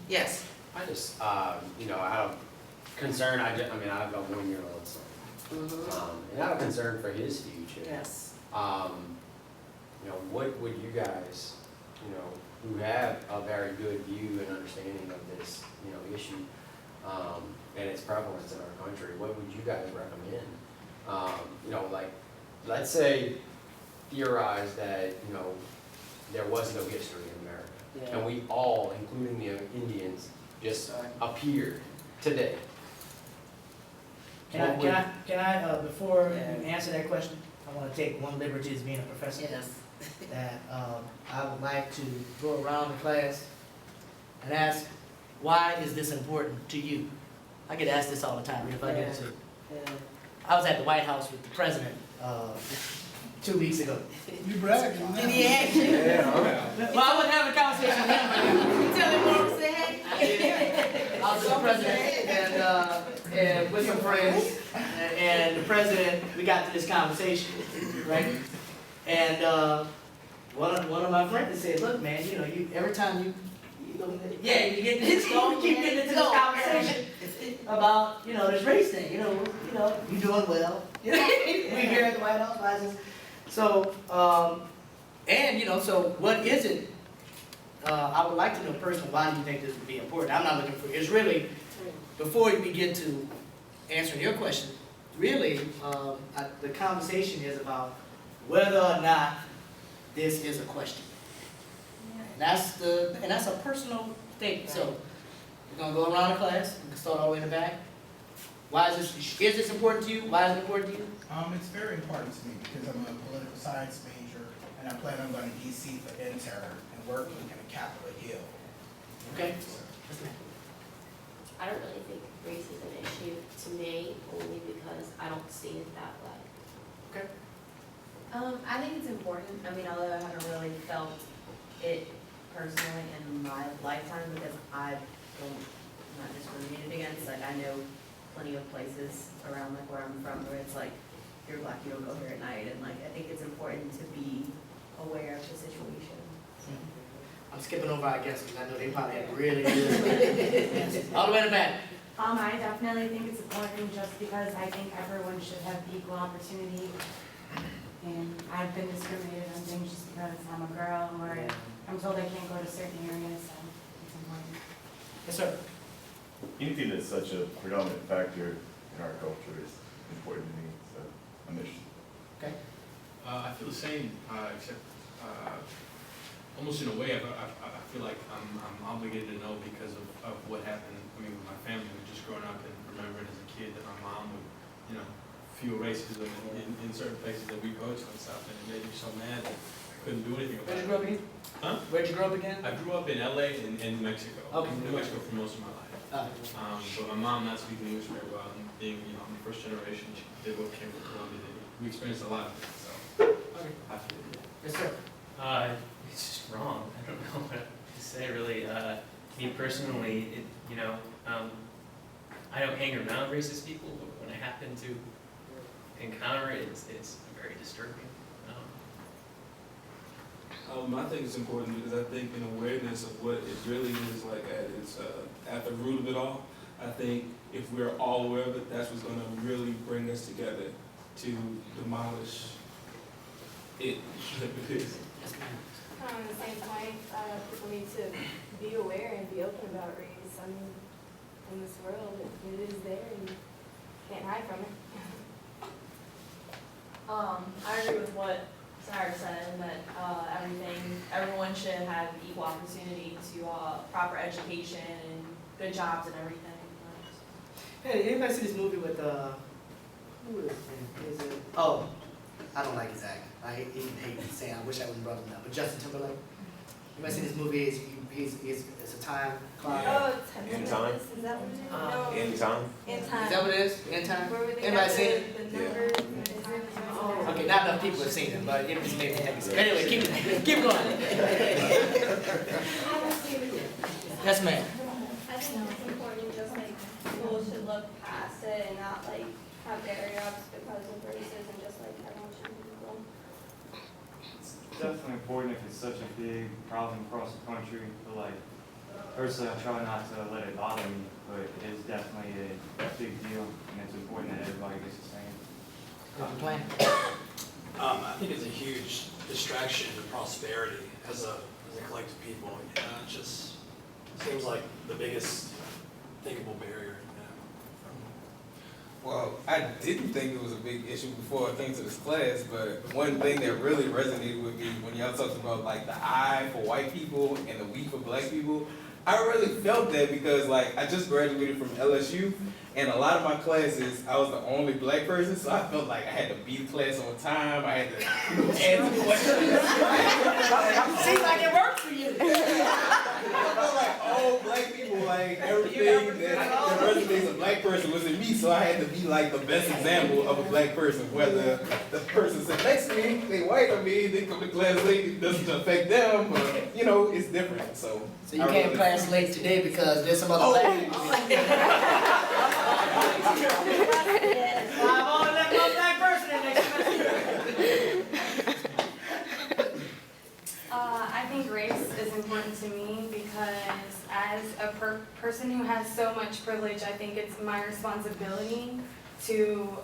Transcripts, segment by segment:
Yes. I just, you know, out of concern, I mean, I've got a 1-year-old son. And out of concern for his future. Yes. You know, what would you guys, you know, who have a very good view and understanding of this, you know, issue, and its prevalence in our country, what would you guys recommend? You know, like, let's say, theorize that, you know, there was no history in America. Yeah. And we all, including the Indians, just appeared today. Can I, before you answer that question, I want to take one liberty as being a professor. Yes. That I would like to go around the class and ask, why is this important to you? I get asked this all the time, if I get to. Yeah. I was at the White House with the president 2 weeks ago. You bragging on Did that. he ask you? Well, I wouldn't have a conversation with him. You tell him what to say, hey? I was with the president and with some friends, and the president, we got to this conversation, right? And one of my friends said, look, man, you know, every time you get this going, you keep getting into this conversation about, you know, this race thing, you know, you doing well. We here at the White House, why is this? So, and, you know, so what is it? I would like to know personally, why do you think this would be important? I'm not looking for, it's really, before you begin to answer your question, really, the conversation is about whether or not this is a question. And that's a personal thing. So we're gonna go around the class. We can start all the way in the back. Why is this important to you? Why is it important to you? It's very important to me because I'm a political science major and I plan on going to DC for intern and working in Capitol Hill. Okay. I don't really think race is an issue to me, only because I don't see it that way. Okay. I think it's important. I mean, although I haven't really felt it personally in my lifetime because I don't, not discriminated against. Like, I know plenty of places around like where I'm from where it's like, you're black, you don't go here at night. And like, I think it's important to be aware of the situation. I'm skipping over our guests because I know they probably have really good answers. All the way in the back. I definitely think it's important just because I think everyone should have equal opportunity. And I've been discriminated on things just because I'm a girl or I'm told I can't go to certain areas, so it's important. Yes, sir. Anything that's such a predominant factor in our culture is important to me, so I'm interested. Okay. I feel the same, except almost in a way, I feel like I'm obligated to know because of what happened. I mean, with my family, just growing up and remembering as a kid that my mom would, you know, feel racism in certain places that we go to and stuff, and it made me so mad that I couldn't do anything about it. Where'd you grow up again? Huh? Where'd you grow up again? I grew up in LA and in Mexico. Okay. New Mexico for most of my life. But my mom not speaking English very well, and being, you know, I'm the first generation, she did what came from Colombia. We experienced a lot of things, so Okay. I feel it. Yes, sir. It's just wrong. I don't know what to say really. Me personally, you know, I don't hang around racist people, but when I happen to encounter it, it's very disturbing. I think it's important because I think an awareness of what it really is like at the root of it all. I think if we're all aware of it, that's what's going to really bring us together to demolish it. On the same point, people need to be aware and be open about race. I mean, in this world, it is there and you can't hide from it. I agree with what Sarah said, that everyone should have equal opportunity to proper education and good jobs and everything. Hey, anybody see this movie with who is it? Is it? Oh, I don't like his act. I even hate saying. I wish I wouldn't brought him up. But Justin Timberlake. Anybody see this movie? It's a time clock. Oh, In Time? Is that what it is? In Time? In Is time. that what it is? In Time. Where they Anybody got seen it? the numbers and the time. Okay, not enough people have seen it, but it just made me think. Anyway, keep going. Yes, ma'am. I think it's important, just like people should look past it and not like have barrier-ups because of racism, just like everyone should be equal. It's definitely important if it's such a big problem across the country, but like, personally, I try not to let it bother me, but it is definitely a big deal, and it's important that everybody gets the same. I think it's a huge distraction to prosperity as a collective people. It just seems like the biggest thinkable barrier. Well, I didn't think it was a big issue before I came to this class, but one thing that really resonated with me when y'all talked about like the I for white people and the we for black people, I really felt that because like I just graduated from LSU and a lot of my classes I was the only black person, so I felt like I had to be the class on time, I had to answer questions. Seems like it worked for you. I felt like all black people, like everything that resonates a black person was in me, so I had to be like the best example of a black person. Whether the person sitting next to me, they white or me, they come to class late, it doesn't affect them, but you know, it's different. So you came to class late today because there's some other black people. I've only left one black person in next semester. I think race is important to me because as a person who has so much privilege, I think it's my responsibility to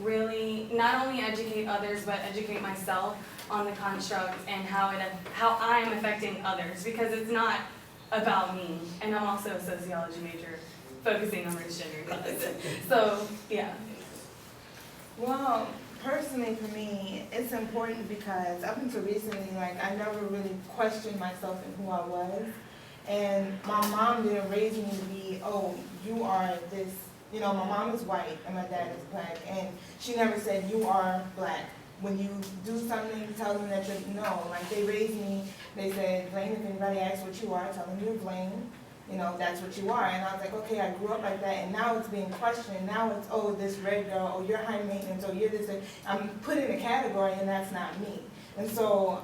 really not only educate others, but educate myself on the construct and how I'm affecting others, because it's not about me. And I'm also a sociology major focusing on race, gender, and class. So, yeah. Well, personally for me, it's important because up until recently, like, I never really questioned myself and who I was. And my mom didn't raise me to be, oh, you are this, you know, my mom is white and my dad is black. And she never said, you are black. When you do something, tell them that you're, no. Like, they raised me, they said, Blaine, if anybody asks what you are, tell them you're Blaine. You know, that's what you are. And I was like, okay, I grew up like that, and now it's being questioned. Now it's, oh, this red girl, oh, you're high maintenance, oh, you're this. I'm put in a category, and that's not me. And so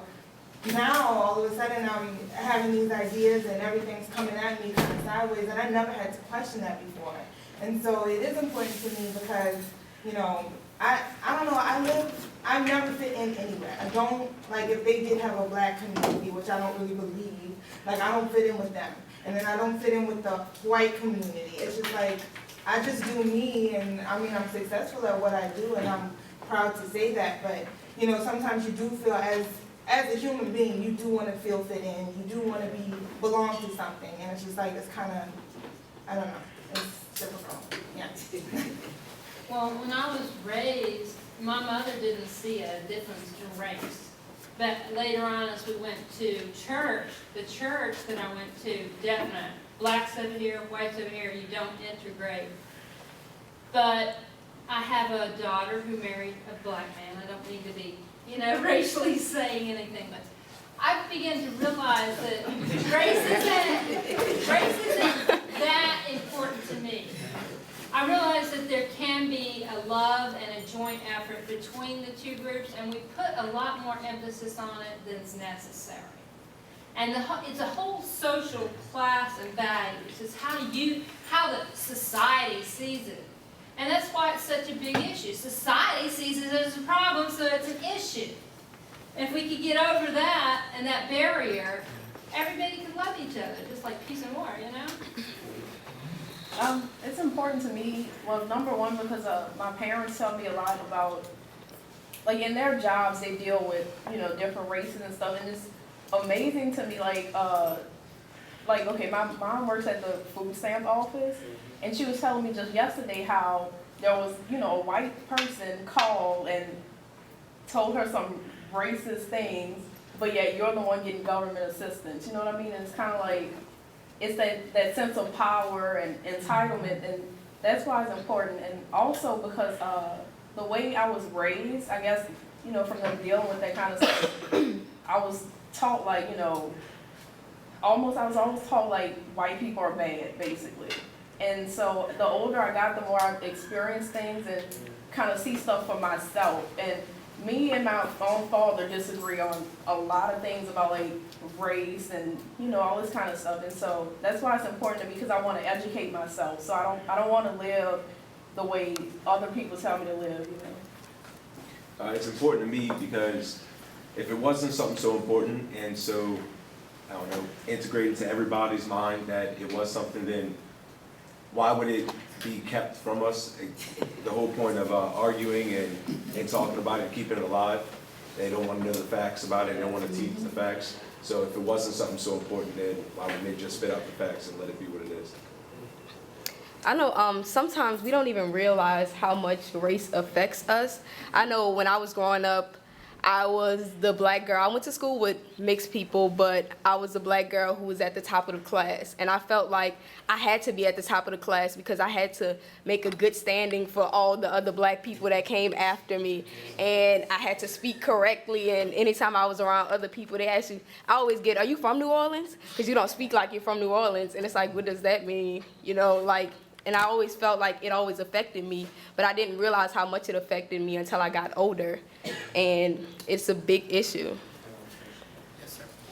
now, all of a sudden, I'm having these ideas, and everything's coming at me kind of sideways, and I never had to question that before. And so it is important to me because, you know, I don't know, I never fit in anywhere. I don't, like, if they did have a black community, which I don't really believe, like, I don't fit in with them. And then I don't fit in with the white community. It's just like, I just do me, and I mean, I'm successful at what I do, and I'm proud to say that, but, you know, sometimes you do feel as a human being, you do want to feel fit in, you do want to belong to something, and it's just like, it's kind of, I don't know, it's difficult, yeah. Well, when I was raised, my mother didn't see a difference in race. But later on, as we went to church, the church that I went to, definite, blacks over here, whites over here, you don't integrate. But I have a daughter who married a black man. I don't need to be, you know, racially saying anything, but I began to realize that race isn't that important to me. I realized that there can be a love and a joint effort between the two groups, and we put a lot more emphasis on it than is necessary. And it's a whole social class and values. It's how the society sees it. And that's why it's such a big issue. Society sees it as a problem, so it's an issue. If we could get over that and that barrier, everybody could love each other, just like peace and war, you know? It's important to me, well, number one, because my parents tell me a lot about, like, in their jobs, they deal with, you know, different races and stuff, and it's amazing to me, like, okay, my mom works at the food stamp office, and she was telling me just yesterday how there was, you know, a white person called and told her some racist things, but yet you're the one getting government assistance, you know what I mean? And it's kind of like, it's that sense of power and entitlement, and that's why it's important. And also because the way I was raised, I guess, you know, from them dealing with that kind of stuff, I was taught like, you know, I was always taught like white people are bad, basically. And so the older I got, the more I experienced things and kind of see stuff for myself. And me and my own father disagree on a lot of things about like race and, you know, all this kind of stuff. And so that's why it's important to me, because I want to educate myself. So I don't want to live the way other people tell me to live, you know. It's important to me because if it wasn't something so important and so I don't know, integrate into everybody's mind that it was something, then why would it be kept from us? The whole point of arguing and talking about it, keeping it alive, they don't want to know the facts about it, they don't want to teach the facts. So if it wasn't something so important, then why wouldn't they just spit out the facts and let it be what it is? I know sometimes we don't even realize how much race affects us. I know when I was growing up, I was the black girl. I went to school with mixed people, but I was the black girl who was at the top of the class. And I felt like I had to be at the top of the class because I had to make a good standing for all the other black people that came after me. And I had to speak correctly. And anytime I was around other people, they asked you, I always get, are you from New Orleans? Because you don't speak like you're from New Orleans. And it's like, what does that mean? You know, like, and I always felt like it always affected me, but I didn't realize how much it affected me until I got older. And it's a big issue.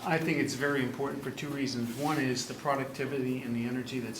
I think it's very important for two reasons. One is the productivity and the energy that's